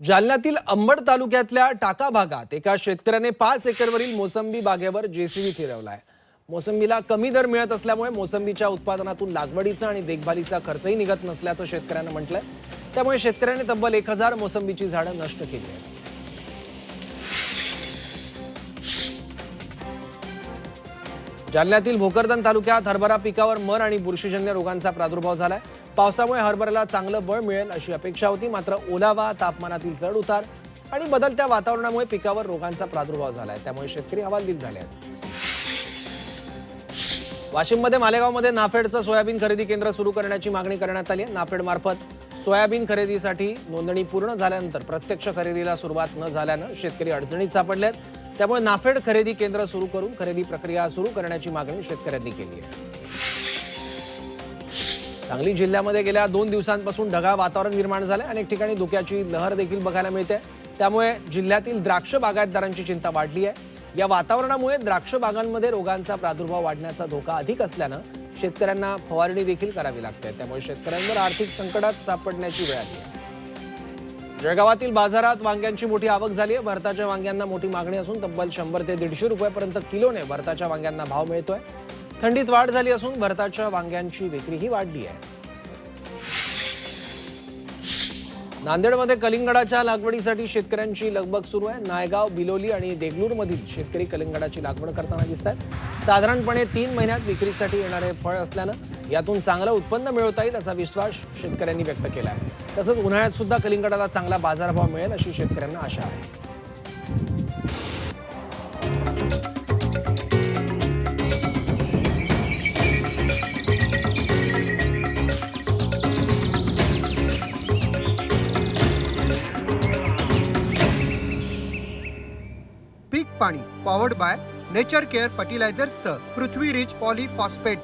जालन्यातील अंबड तालुक्यातल्या टाका भागात एका शेतकऱ्याने 5 एकरवरील मोसंबी बागेवर जेसीबी फिरवलाय। मोसंबीला कमी दर मिळत असल्यामुळे मोसंबीच्या उत्पादनातून लागवडीचा आणि देखभालीचा खर्चही निघत नसल्याचं शेतकऱ्याने म्हटलंय। त्यामुळे शेतकऱ्याने तब्बल 1000 मोसंबीची झाडं नष्ट केली आहेत। जालन्यातील भोकरदन तालुक्यात हरभरा पिकावर मर आणि बुरशीजन्य रोगांचा प्रादुर्भाव झालाय। पावसामुळे हरभऱ्याला चांगलं बळ मिळेल अशी अपेक्षा होती, मात्र ओलावा, तापमानातील चढ उतार आणि बदलत्या वातावरणामुळे पिकावर रोगांचा प्रादुर्भाव झालाय। त्यामुळे शेतकरी हवालदिल झाले आहेत। वाशिममध्ये मालेगावमध्ये नाफेडचं सोयाबीन खरेदी केंद्र सुरू करण्याची मागणी करण्यात आली आहे। नाफेड मार्फत सोयाबीन खरेदीसाठी नोंदणी पूर्ण झाल्यानंतर प्रत्यक्ष खरेदीला सुरुवात न झाल्यानं शेतकरी अडचणीत सापडलेत। त्यामुळे नाफेड खरेदी केंद्र सुरू करून खरेदी प्रक्रिया सुरू करण्याची मागणी शेतकऱ्यांनी केली आहे। सांगली जिल्ह्यामध्ये गेल्या 2 दिवसांपासून ढगाळ वातावरण निर्माण झाले। अनेक ठिकाणी धुक्याची लहर देखील बघायला मिळते। त्यामुळे जिल्ह्यातील द्राक्ष बागायतदारांची चिंता वाढली आहे। या वातावरणामुळे द्राक्ष बागांमध्ये रोगांचा प्रादुर्भाव वाढण्याचा धोका अधिक असल्यानं शेतकऱ्यांना फवारणी देखील करावी लागते। त्यामुळे शेतकऱ्यांवर आर्थिक संकटात सापडण्याची वेळ आली आहे। जळगावातील बाजारात वांग्यांची मोठी आवक झाली आहे। भारताच्या वांग्यांना मोठी मागणी असून तब्बल 100 ते 150 रुपयापर्यंत किलोने भारताच्या वांग्यांना भाव मिळतोय। थंडीत वाढ झाली असून भारताच्या वांग्यांची विक्रीही वाढली आहे। नांदेडमध्ये कलिंगडाच्या लागवडीसाठी शेतकऱ्यांची लगबग सुरू आहे। नायगाव, बिलोली आणि देगलूरमधील शेतकरी कलिंगडाची लागवड करताना दिसतात। साधारणपणे 3 महिन्यात विक्रीसाठी येणारे फळ असल्यानं यातून चांगलं उत्पन्न मिळवता येईल असा विश्वास शेतकऱ्यांनी व्यक्त केला आहे। तसंच उन्हाळ्यात सुद्धा कलिंगडाला चांगला बाजारभाव मिळेल अशी शेतकऱ्यांना आशा आहे। पीक पाणी powered by nature care fertilisers Prithvi rich poly phosphate.